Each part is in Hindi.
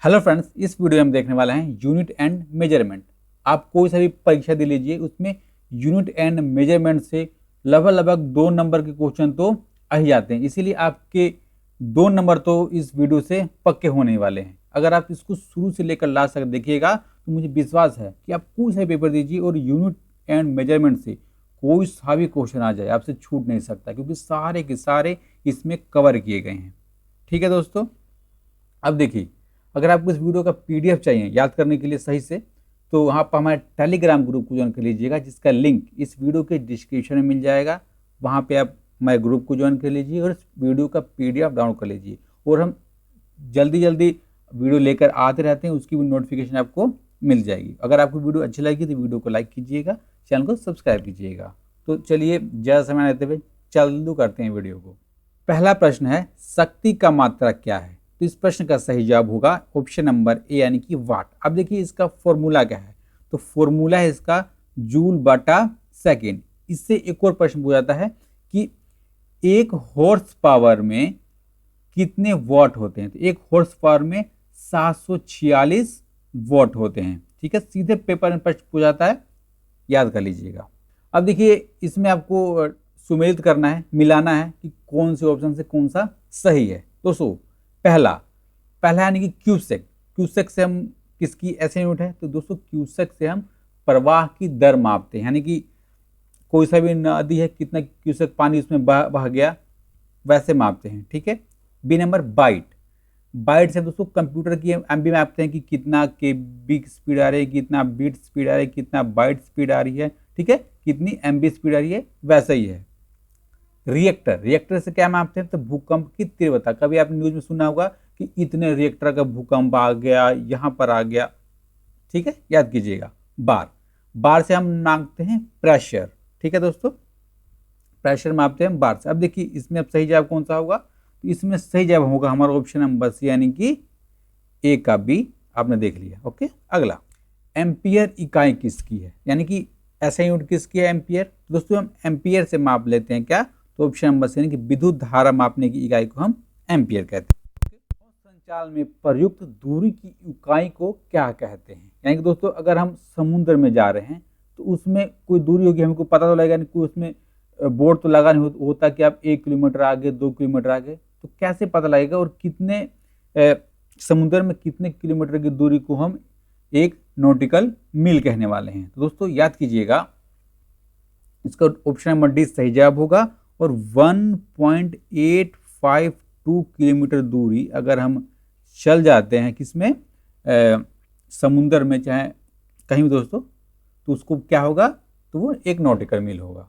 हेलो फ्रेंड्स, इस वीडियो में हम देखने वाले हैं यूनिट एंड मेजरमेंट। आप कोई सा भी परीक्षा दे लीजिए, उसमें यूनिट एंड मेजरमेंट से लगभग 2 नंबर के क्वेश्चन तो आ ही जाते हैं। इसीलिए आपके 2 नंबर तो इस वीडियो से पक्के होने वाले हैं। अगर आप इसको शुरू से लेकर लास्ट तक देखिएगा तो मुझे विश्वास है कि आप कोई सा पेपर दीजिए और यूनिट एंड मेजरमेंट से कोई सा भी क्वेश्चन आ जाए आपसे छूट नहीं सकता, क्योंकि सारे के सारे इसमें कवर किए गए हैं। ठीक है दोस्तों, अब देखिए, अगर आपको इस वीडियो का पीडीएफ चाहिए याद करने के लिए सही से, तो वहाँ पर हमारे टेलीग्राम ग्रुप को ज्वाइन कर लीजिएगा, जिसका लिंक इस वीडियो के डिस्क्रिप्शन में मिल जाएगा। वहाँ पे आप हमारे ग्रुप को ज्वाइन कर लीजिए और इस वीडियो का पीडीएफ डाउनलोड कर लीजिए। और हम जल्दी वीडियो लेकर आते रहते हैं, उसकी भी नोटिफिकेशन आपको मिल जाएगी। अगर आपको वीडियो अच्छी लगी तो वीडियो को लाइक कीजिएगा, चैनल को सब्सक्राइब कीजिएगा। तो चलिए ज़्यादा समय लेते हुए चालू करते हैं वीडियो को। पहला प्रश्न है, शक्ति का मात्रा क्या है? तो इस प्रश्न का सही जवाब होगा ऑप्शन नंबर ए, यानी कि वाट। अब देखिए इसका फॉर्मूला क्या है, तो फॉर्मूला है इसका जूल बटा सेकेंड। इससे एक और प्रश्न पूछा जाता है कि एक हॉर्स पावर में कितने वॉट होते हैं? तो एक हॉर्स पावर में 746 वॉट होते हैं। ठीक है, सीधे पेपर में प्रश्न पूछा जाता है, याद कर लीजिएगा। अब देखिए इसमें आपको सुमेलित करना है, मिलाना है कि कौन से ऑप्शन से कौन सा सही है। दोस्तों पहला यानी कि क्यूसेक से हम किसकी ऐसे यूनिट है? तो दोस्तों क्यूसेक से हम प्रवाह की दर मापते हैं, यानी कि कोई सा भी नदी है, कितना क्यूसेक पानी उसमें बह गया, वैसे मापते हैं। ठीक है। बी नंबर बाइट से दोस्तों कंप्यूटर की एमबी मापते हैं कि कितना केबी स्पीड आ रही है, कितना बीट स्पीड आ रही है, कितना बाइट स्पीड आ रही है। ठीक है, कितनी एमबी स्पीड आ रही है, वैसा ही है। रिएक्टर से क्या मापते हैं? तो भूकंप की तीव्रता। कभी आपने न्यूज में सुना होगा कि इतने रिएक्टर का भूकंप आ गया, यहां पर आ गया। ठीक है, याद कीजिएगा। बार से हम मापते हैं प्रेशर। ठीक है दोस्तों, प्रेशर मापते हैं बार से। अब देखिए इसमें अब सही जवाब कौन सा होगा? तो इसमें सही जवाब होगा हमारा ऑप्शन नंबर सी, यानी कि ए का बी। आपने देख लिया। ओके, अगला, एम्पियर इकाई किसकी है? यानी कि ऐसा यूनिट किसकी है? एम्पियर। दोस्तों हम एम्पियर से माप लेते हैं क्या? तो ऑप्शन नंबर सी, यानी कि विद्युत धारा मापने की इकाई को हम एम्पियर कहते हैं। संचालन में प्रयुक्त दूरी की इकाई को क्या कहते हैं? यानी कि दोस्तों अगर हम समुद्र में जा रहे हैं तो उसमें कोई दूरी होगी, हमको पता तो लगेगा नहीं, कोई उसमें बोर्ड तो लगा नहीं होता कि आप 1 किलोमीटर आगे, 2 किलोमीटर आगे, तो कैसे पता लगेगा? और कितने समुद्र में कितने किलोमीटर की दूरी को हम एक नॉटिकल मील कहने वाले हैं? तो दोस्तों याद कीजिएगा, इसका ऑप्शन नंबर डी सही जवाब होगा। और 1.852 किलोमीटर दूरी अगर हम चल जाते हैं किसमें, समुद्र में, चाहे कहीं भी दोस्तों, तो उसको क्या होगा? तो वो 1 नॉटिकल मील होगा।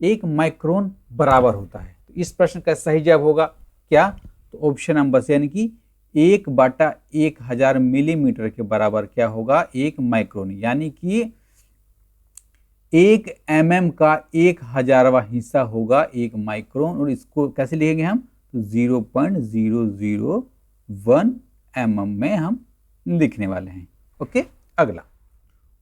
1 माइक्रोन बराबर होता है। तो इस प्रश्न का सही जवाब होगा क्या? तो ऑप्शन नंबर से, यानी कि 1/1000 मिलीमीटर के बराबर क्या होगा? 1 माइक्रोन, यानी कि 1 mm का 1000वां हिस्सा होगा 1 माइक्रोन। और इसको कैसे लिखेंगे हम? तो 0.001 mm में हम लिखने वाले हैं। ओके, अगला,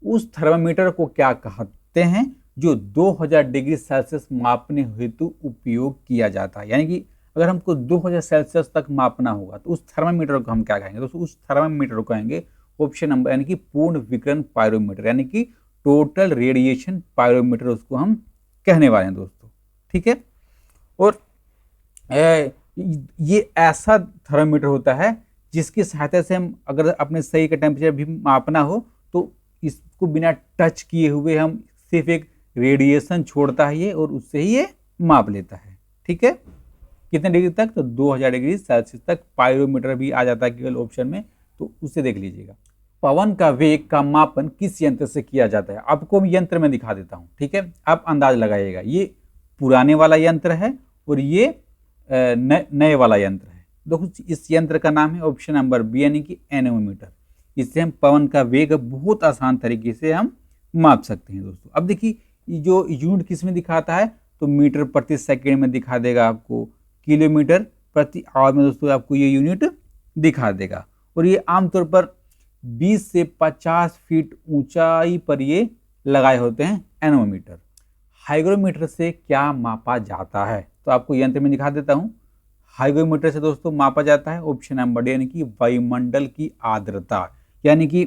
उस थर्मामीटर को क्या कहते हैं जो 2000 डिग्री सेल्सियस मापने हेतु उपयोग किया जाता है? यानी कि अगर हमको 2000 सेल्सियस तक मापना होगा तो उस थर्मामीटर को हम क्या कहेंगे? दोस्तों उस थर्मामीटर को कहेंगे ऑप्शन नंबर, यानी कि पूर्ण विकिरण पायरोमीटर, यानी कि टोटल रेडिएशन पायरोमीटर उसको हम कहने वाले हैं दोस्तों। ठीक है, और ये ऐसा थर्मामीटर होता है जिसकी सहायता से हम अगर अपने शरीर का टेम्परेचर भी मापना हो तो इसको बिना टच किए हुए हम सिर्फ एक रेडिएशन छोड़ता है ये, और उससे ही ये माप लेता है। ठीक है, कितने डिग्री तक? तो 2000 डिग्री सेल्सियस तक पायरोमीटर भी आ जाता है केवल ऑप्शन में, तो उसे देख लीजिएगा। पवन का वेग का मापन किस यंत्र से किया जाता है? आपको यंत्र में दिखा देता हूं। ठीक है, आप अंदाज लगाइएगा। ये पुराने वाला यंत्र है और ये नए वाला यंत्र है। दोस्तों इस यंत्र का नाम है ऑप्शन नंबर बी, यानी कि एनेमोमीटर। इससे हम पवन का वेग बहुत आसान तरीके से हम माप सकते हैं दोस्तों। अब देखिए जो यूनिट किस में दिखाता है, तो मीटर प्रति सेकेंड में दिखा देगा आपको, किलोमीटर प्रति आवर में दोस्तों आपको ये यूनिट दिखा देगा। और ये आमतौर पर 20 से 50 फीट ऊंचाई पर ये लगाए होते हैं एनेमोमीटर। हाइग्रोमीटर से क्या मापा जाता है? तो आपको यंत्र में दिखा देता हूं। हाइग्रोमीटर से दोस्तों मापा जाता है? ऑप्शन नंबर डी यानी कि वायुमंडल की आर्द्रता, यानी कि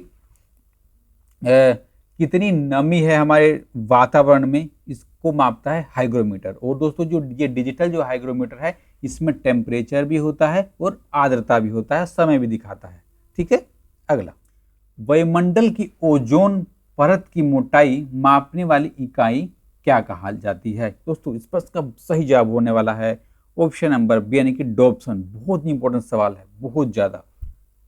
कितनी नमी है हमारे वातावरण में, इसको मापता है हाइग्रोमीटर। और दोस्तों जो ये डिजिटल जो हाइग्रोमीटर है इसमें टेम्परेचर भी होता है और आर्द्रता भी होता है, समय भी दिखाता है। ठीक है, अगला, वायुमंडल की ओजोन परत की मोटाई मापने वाली इकाई क्या कहा जाती है? दोस्तों इस प्रश्न का सही जवाब होने वाला है ऑप्शन नंबर बी यानी कि डॉप्सन। बहुत इंपॉर्टेंट सवाल है, बहुत ज्यादा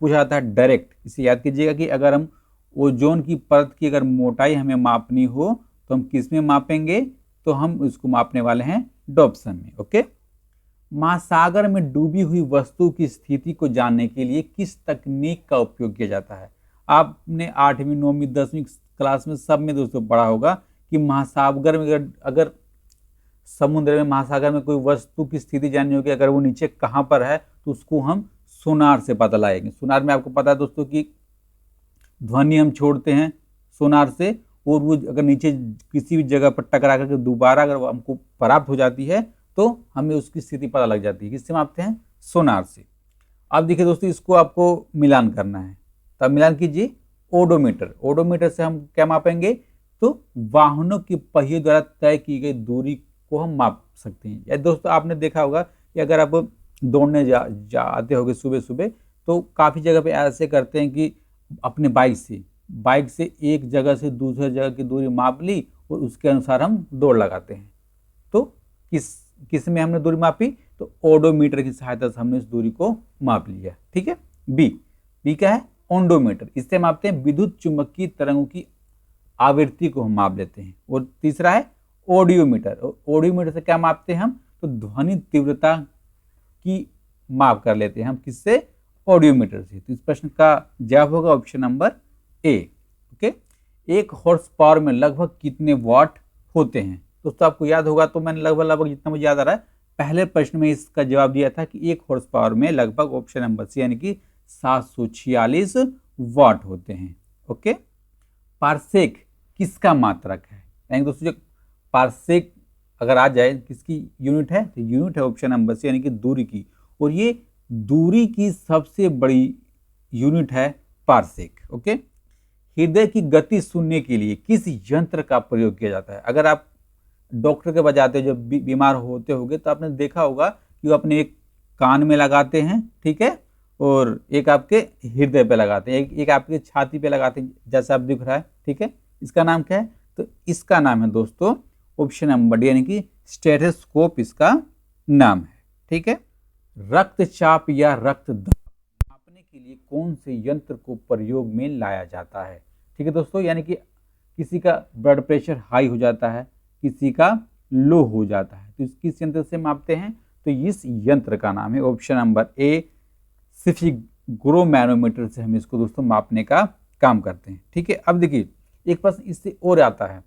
पूछा जाता है डायरेक्ट। इसे याद कीजिएगा कि अगर हम ओजोन की परत की अगर मोटाई हमें मापनी हो तो हम किस में मापेंगे? तो हम उसको मापने वाले हैं डॉप्सन में। ओके, महासागर में डूबी हुई वस्तु की स्थिति को जानने के लिए किस तकनीक का उपयोग किया जाता है? आपने 8वीं 9वीं 10वीं क्लास में सब में दोस्तों पढ़ा होगा कि महासागर में अगर समुद्र में महासागर में कोई वस्तु की स्थिति जाननी होगी, अगर वो नीचे कहाँ पर है तो उसको हम सोनार से पता लगाएंगे। सोनार में आपको पता है दोस्तों कि ध्वनि हम छोड़ते हैं सोनार से, और वो अगर नीचे किसी भी जगह पर टकरा करके दोबारा अगर हमको प्राप्त हो जाती है तो हमें उसकी स्थिति पता लग जाती है। किससे मापते हैं? सोनार से। अब देखिए दोस्तों, इसको आपको मिलान करना है, तब मिलान कीजिए ओडोमीटर। ओडोमीटर से हम क्या मापेंगे? तो वाहनों के पहिए द्वारा तय की गई दूरी को हम माप सकते हैं। या दोस्तों आपने देखा होगा कि अगर आप दौड़ने जाते होगे सुबह सुबह, तो काफ़ी जगह पे ऐसे करते हैं कि अपने बाइक से एक जगह से दूसरे जगह की दूरी माप ली और उसके अनुसार हम दौड़ लगाते हैं। तो किस में हमने दूरी मापी? तो ओडोमीटर की सहायता से हमने इस दूरी को माप लिया। ठीक है, बी क्या है? ओंडोमीटर। इससे मापते हैं विद्युत चुंबकीय तरंगों की आवृत्ति को हम माप लेते हैं। और तीसरा है ऑडियोमीटर। ऑडियोमीटर से क्या मापते हैं हम? तो ध्वनि तीव्रता की माप कर लेते हैं हम। किससे? ऑडियोमीटर से। तो इस प्रश्न का जवाब होगा option number A. Okay, 1 horse power में लगभग कितने वाट होते हैं? दोस्तों आपको याद होगा, तो मैंने लगभग जितना मुझे याद आ रहा है पहले प्रश्न में इसका जवाब दिया था कि 1 हॉर्स पावर में लगभग ऑप्शन नंबर सी यानी कि 746 वाट होते हैं। ओके, पारसेक किसका मात्रक है? यानी दोस्तों जो पारसेक अगर आ जाए किसकी यूनिट है? तो यूनिट है ऑप्शन नंबर सी यानी कि दूरी की। और ये दूरी की सबसे बड़ी यूनिट है पारसेक। ओके, हृदय की गति सुनने के लिए किस यंत्र का प्रयोग किया जाता है? अगर आप डॉक्टर के पास जाते हो जब बीमार होते होगे तो आपने देखा होगा कि वो अपने एक कान में लगाते हैं, ठीक है, और एक आपके हृदय पे लगाते हैं, एक आपके छाती पे लगाते हैं, जैसा आप दिख रहा है। ठीक है, इसका नाम क्या है? तो इसका नाम है दोस्तों ऑप्शन नंबर डी यानी कि स्टेथोस्कोप इसका नाम है। ठीक है, रक्तचाप या रक्त दबाव मापने के लिए कौन से यंत्र को प्रयोग में लाया जाता है? ठीक है दोस्तों, यानी कि किसी का ब्लड प्रेशर हाई हो जाता है, किसी का लो हो जाता है, तो किस यंत्र से मापते हैं? तो इस यंत्र का नाम है ऑप्शन नंबर ए स्फिग्रोमैनोमीटर से हम इसको दोस्तों मापने का काम करते हैं। ठीक है, अब देखिए एक प्रश्न इससे और आता है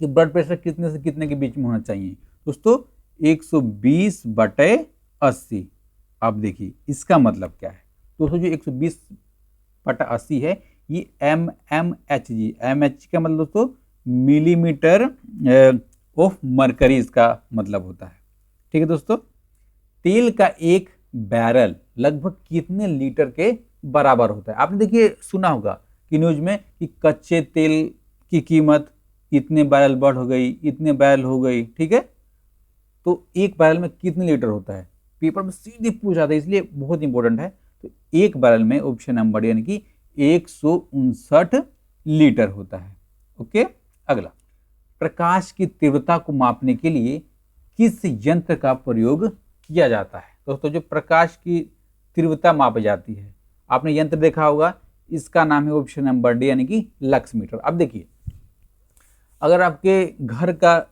कि ब्लड प्रेशर कितने से कितने के बीच में होना चाहिए? दोस्तों 120/80। अब देखिए इसका मतलब क्या है? दोस्तों जो 120/80 है ये mmHg, mH का मतलब दोस्तों मिलीमीटर ऑफ मरकरी इसका मतलब होता है। ठीक है दोस्तों, तेल का एक बैरल लगभग कितने लीटर के बराबर होता है? आपने देखिए सुना होगा कि न्यूज में कि कच्चे तेल की कीमत इतने बैरल बढ़ हो गई, इतने बैरल हो गई। ठीक है, तो एक बैरल में कितने लीटर होता है? पेपर में सीधे पूछा था, इसलिए बहुत इंपॉर्टेंट है। तो एक बैरल में ऑप्शन नंबर यानी कि 159 लीटर होता है। ओके, अगला, प्रकाश की तीव्रता को मापने के लिए किस यंत्र का प्रयोग किया जाता है? दोस्तों जो प्रकाश की तीव्रता मापी जाती है, आपने यंत्र देखा होगा, इसका नाम है ऑप्शन नंबर डी यानी कि लक्स मीटर। अब देखिए अगर आपके घर का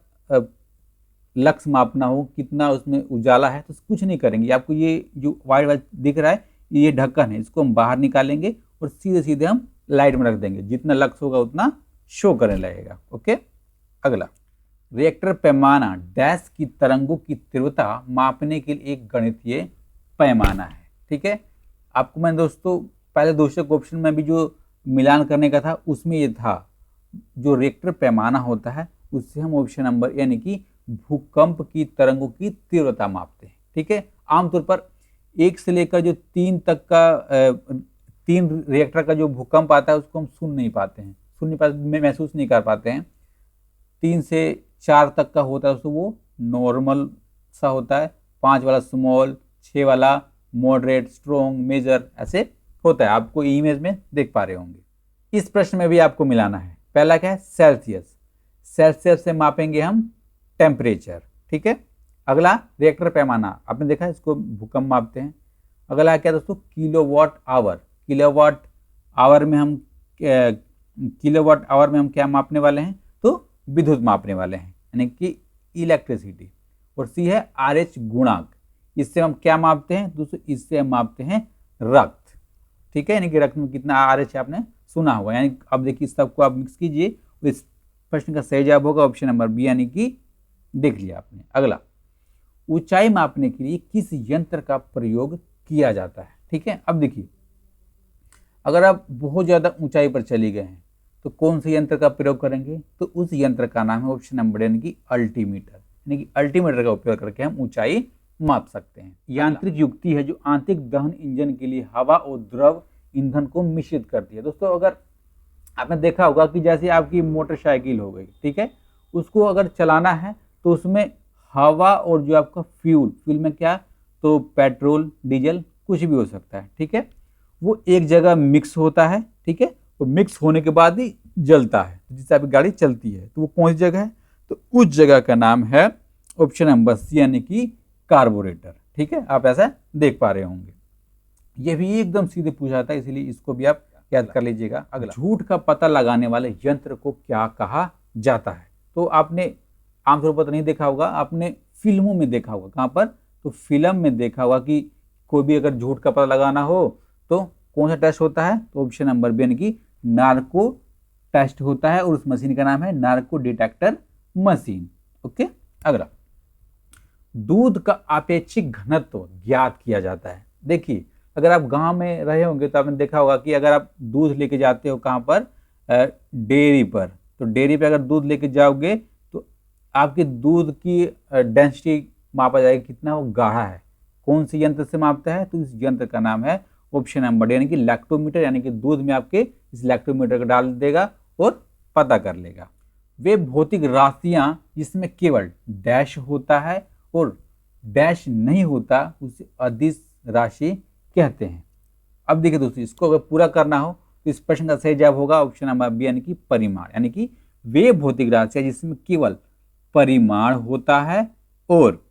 लक्स मापना हो कितना उसमें उजाला है तो कुछ नहीं करेंगे, आपको ये जो वाइट वाइट दिख रहा है ये ढक्कन है, इसको हम बाहर निकालेंगे और सीधे सीधे हम लाइट में रख देंगे, जितना लक्स होगा उतना शो करने लगेगा। ओके, अगला, रिएक्टर पैमाना डैश की तरंगों की तीव्रता मापने के लिए एक गणितीय पैमाना है। ठीक है, आपको मैंने दोस्तों पहले दूसरे ऑप्शन में भी जो मिलान करने का था उसमें ये था, जो रिएक्टर पैमाना होता है उससे हम ऑप्शन नंबर यानी कि भूकंप की तरंगों की तीव्रता मापते हैं। ठीक है। आमतौर पर 1 से लेकर जो 3 तक का 3 रिएक्टर का जो भूकंप आता है उसको हम सुन नहीं पाते, महसूस नहीं कर पाते हैं। 3 से 4 तक का होता है तो वो नॉर्मल सा होता है, 5 वाला स्मॉल, 6 वाला मॉडरेट, स्ट्रॉन्ग, मेजर, ऐसे होता है। आपको इमेज में देख पा रहे होंगे। इस प्रश्न में भी आपको मिलाना है। पहला क्या है, सेल्सियस। सेल्सियस से मापेंगे हम टेम्परेचर, ठीक है। अगला रिएक्टर पैमाना, आपने देखा है इसको भूकंप मापते हैं। अगला क्या दोस्तों, किलोवाट आवर। किलोवाट आवर में हम क्या मापने वाले हैं, तो विद्युत मापने वाले हैं, यानी कि इलेक्ट्रिसिटी। और सी है RH गुणांक। इससे हम क्या मापते हैं दोस्तों, इससे हम मापते हैं रक्त, ठीक है। यानी कि रक्त में कितना RH है आपने सुना होगा। यानी अब देखिए सबको आप मिक्स कीजिए, इस प्रश्न का सही जवाब होगा ऑप्शन नंबर बी, यानी कि देख लिया आपने। अगला, ऊंचाई मापने के लिए किस यंत्र का प्रयोग किया जाता है, ठीक है। अब देखिए, अगर आप बहुत ज्यादा ऊंचाई पर चले गए हैं तो कौन से यंत्र का प्रयोग करेंगे, तो उस यंत्र का नाम है ऑप्शन नंबर यानी कि अल्टीमीटर। यानी कि अल्टीमीटर का उपयोग करके हम ऊंचाई माप सकते हैं। यांत्रिक युक्ति है जो आंतरिक दहन इंजन के लिए हवा और द्रव ईंधन को मिश्रित करती है। दोस्तों, अगर आपने देखा होगा कि जैसे आपकी मोटरसाइकिल हो गई, ठीक है, उसको अगर चलाना है तो उसमें हवा और जो आपका फ्यूल में क्या, तो पेट्रोल, डीजल, कुछ भी हो सकता है, ठीक है, वो एक जगह मिक्स होता है, ठीक है, और मिक्स होने के बाद ही जलता है। जिससे आपकी गाड़ी चलती है तो वो कौन सी जगह है, तो उस जगह का नाम है ऑप्शन नंबर सी, यानी कि कार्बोरेटर, ठीक है। आप ऐसा देख पा रहे होंगे। ये भी एकदम सीधे पूछा था, इसीलिए इसको भी आप याद कर लीजिएगा। अगला, झूठ का पता लगाने वाले यंत्र को क्या कहा जाता है। तो आपने आमतौर पर तो नहीं देखा होगा, आपने फिल्मों में देखा होगा। कहाँ पर, तो फिल्म में देखा होगा कि कोई भी अगर झूठ का पता लगाना हो तो कौन सा टेस्ट होता है, तो ऑप्शन नंबर बी, यानी कि नार्को टेस्ट होता है, और उस मशीन का नाम है नार्को डिटेक्टर मशीन। ओके। अगला, दूध का अपेक्षित घनत्व ज्ञात किया जाता है। देखिए, अगर आप गांव में रहे होंगे तो आपने देखा होगा कि अगर आप दूध लेके जाते हो कहाँ पर, डेयरी पर, तो डेयरी पे अगर दूध लेके जाओगे तो आपके दूध की डेंसिटी मापा जाएगा, कितना वो गाढ़ा है। कौन से यंत्र से मापता है, तो इस यंत्र का नाम है ऑप्शन नंबर, यानी कि लैक्टोमीटर। यानी कि दूध में आपके इस लैक्टोमीटर को डाल देगा और पता कर लेगा। वे भौतिक राशियां जिसमें केवल डैश होता है और डैश नहीं होता, उसे अदिश राशि कहते हैं। अब देखिए दोस्तों, इसको अगर पूरा करना हो तो इस प्रश्न का सही जवाब होगा ऑप्शन नंबर बी, यानी कि परिमाण। यानी कि वे भौतिक राशियां जिसमें केवल परिमाण होता है और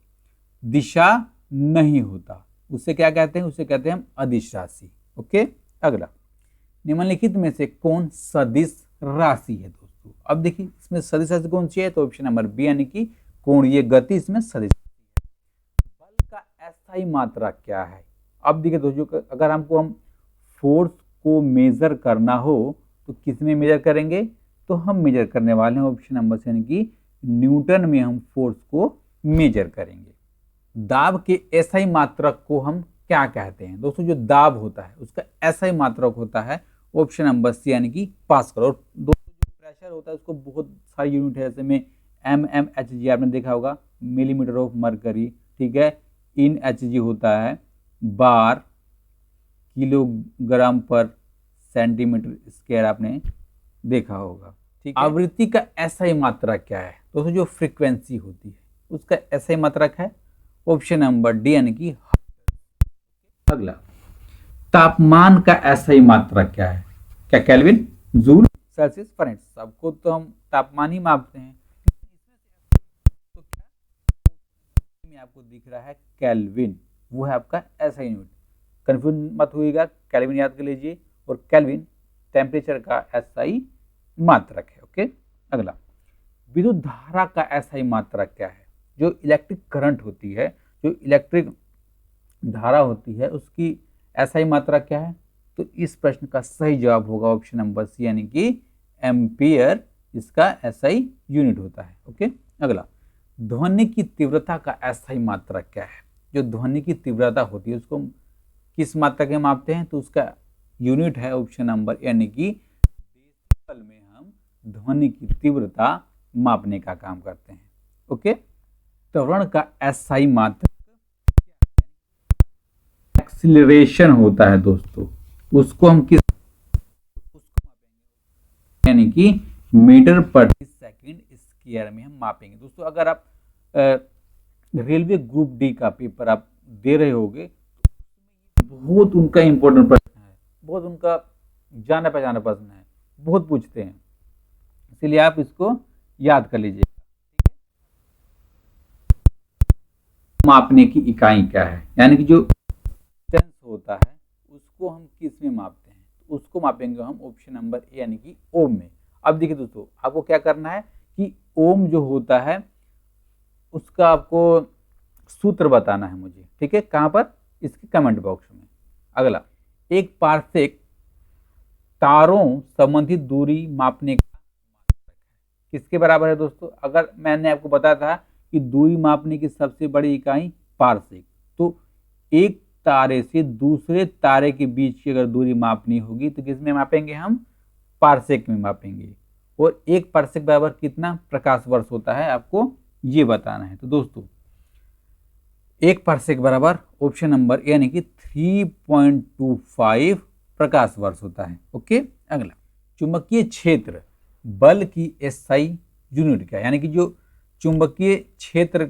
दिशा नहीं होता, उसे क्या कहते हैं, उसे कहते हैं हम अदिश राशि। ओके। अगला, निम्नलिखित में से कौन सदिश राशि है दोस्तों। अब देखिए, इसमें सदिश राशि कौन सी है, तो ऑप्शन नंबर बी, यानी कि कोणीय गति इसमें सदिश। बल का अस्थायी मात्रा क्या है। अब देखिए दोस्तों, अगर हमको हम फोर्स को मेजर करना हो तो किस में मेजर करेंगे, तो हम मेजर करने वाले हैं ऑप्शन नंबर सी, यानी कि न्यूटन में हम फोर्स को मेजर करेंगे। दाब के अस्थायी मात्रक को हम क्या कहते हैं दोस्तों। जो दाब होता है उसका अस्थायी मात्रक होता है ऑप्शन नंबर सी, यानी कि पास्कल। और दोस्तों, जो प्रेशर होता है उसको बहुत सारी यूनिट है, जैसे में mmHg आपने देखा होगा, मिलीमीटर ऑफ मरकरी, ठीक है। इन Hg होता है बार, किलोग्राम पर सेंटीमीटर स्क्वायर आपने देखा होगा, ठीक है। आवृत्ति का अस्थायी मात्रक क्या है दोस्तों, जो फ्रीक्वेंसी होती है उसका अस्थायी मात्रक है ऑप्शन नंबर डी, यानी कि। अगला, तापमान का अस्थायी मात्रक क्या है, क्या केल्विन, जूल, सेल्सियस, फारेनहाइट। सबको तो हम तापमान ही मापते हैं, तो क्या में आपको दिख रहा है केल्विन, वो है आपका अस्थायी यूनिट। कंफ्यूज मत होइएगा, केल्विन याद कर लीजिए, और केल्विन टेम्परेचर का अस्थायी मात्रक है। ओके। अगला, विद्युत धारा का अस्थायी मात्रक क्या है। जो इलेक्ट्रिक करंट होती है, जो इलेक्ट्रिक धारा होती है, उसकी अस्थायी मात्रा क्या है, तो इस प्रश्न का सही जवाब होगा ऑप्शन नंबर सी, यानी कि एम्पियर इसका अस्थायी यूनिट होता है। ओके। अगला, ध्वनि की तीव्रता का अस्थायी मात्रक क्या है। जो ध्वनि की तीव्रता होती है उसको किस मात्रा के मापते हैं, तो उसका यूनिट है ऑप्शन नंबर, यानी कि डेसिबल में हम ध्वनि की तीव्रता मापने का काम करते हैं। ओके। त्वरण का अस्थायी मात्रक क्या है, एक्सिलरेशन होता है दोस्तों, उसको हम किस यानी कि मीटर प्रति सेकंड स्क्वायर में हम मापेंगे। दोस्तों अगर आप रेलवे ग्रुप डी का पेपर आप दे रहे होगे तो बहुत उनका इंपॉर्टेंट प्रश्न है, बहुत उनका जाना पहचाना प्रश्न है, बहुत पूछते हैं, इसलिए आप इसको याद कर लीजिए। मापने की इकाई क्या है, यानी कि जो डिस्टेंस होता है उसको हम किस में मापते हैं, तो उसको मापेंगे हम ऑप्शन नंबर ए यानी कि ओम में। अब देखिए दोस्तों आपको क्या करना है कि ओम जो होता है उसका आपको सूत्र बताना है मुझे, ठीक है, कहां पर, इसके कमेंट बॉक्स में। अगला, एक पारसेक तारों संबंधित दूरी मापने का किसके बराबर है दोस्तों। अगर मैंने आपको बताया था कि दूरी मापने की सबसे बड़ी इकाई पारसेक, तो एक तारे से दूसरे तारे के बीच की अगर दूरी मापनी होगी तो किस में मापेंगे, हम पारसेक में मापेंगे। और एक पारसेक बराबर कितना प्रकाश वर्ष होता है आपको ये बताना है। तो दोस्तों एक पारसेक बराबर ऑप्शन नंबर ए यानी कि 3.25 प्रकाश वर्ष होता है। ओके, अगला, चुंबकीय क्षेत्र बल की एसआई यूनिट क्या है, यानी कि जो चुंबकीय क्षेत्र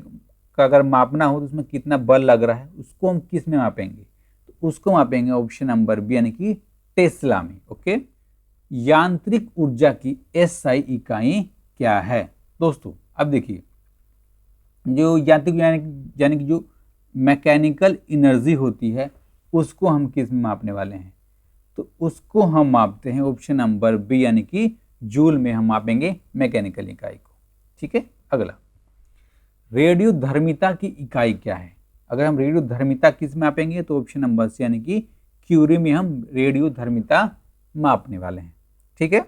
का अगर मापना हो तो उसमें कितना बल लग रहा है उसको हम किस में मापेंगे, तो उसको मापेंगे ऑप्शन नंबर बी यानी कि टेस्ला में। ओके, यांत्रिक ऊर्जा की एसआई इकाई क्या है दोस्तों। अब देखिए जो यांत्रिक यानी कि जो मैकेनिकल एनर्जी होती है उसको हम किस में मापने वाले हैं, तो उसको हम मापते हैं ऑप्शन नंबर बी यानी कि जूल में हम मापेंगे मैकेनिकल इकाई को। ठीक है, अगला, रेडियो धर्मिता की इकाई क्या है। अगर हम रेडियो धर्मिता किस में मापेंगे तो ऑप्शन नंबर सी यानी कि क्यूरी में हम रेडियो धर्मिता मापने वाले हैं। ठीक है,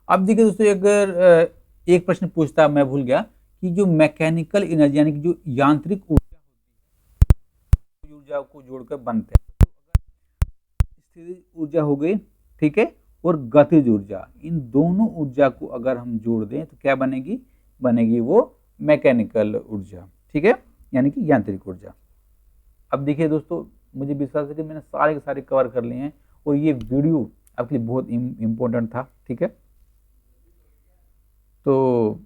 अब देखिए दोस्तों अगर एक प्रश्न पूछता मैं भूल गया कि जो मैकेनिकल एनर्जी यानी कि जो यांत्रिक ऊर्जा को जोड़कर बनते हैं, तो अगर स्थिर ऊर्जा हो गई, ठीक है, और गतिज ऊर्जा, इन दोनों ऊर्जा को अगर हम जोड़ दें तो क्या बनेगी, बनेगी वो मैकेनिकल ऊर्जा। ठीक है, यानी कि यांत्रिक ऊर्जा। अब देखिए दोस्तों मुझे विश्वास है कि मैंने सारे के सारे कवर कर लिए हैं और ये वीडियो आपके लिए बहुत इम्पोर्टेंट था। ठीक है, तो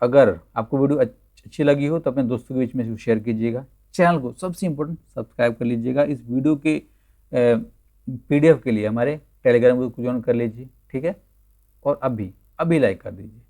अगर आपको वीडियो अच्छी लगी हो तो अपने दोस्तों के बीच में शेयर कीजिएगा, चैनल को सबसे इम्पोर्टेंट सब्सक्राइब कर लीजिएगा। इस वीडियो के PDF के लिए हमारे टेलीग्राम ग्रुप को ज्वाइन कर लीजिए। ठीक है, और अभी लाइक कर दीजिए।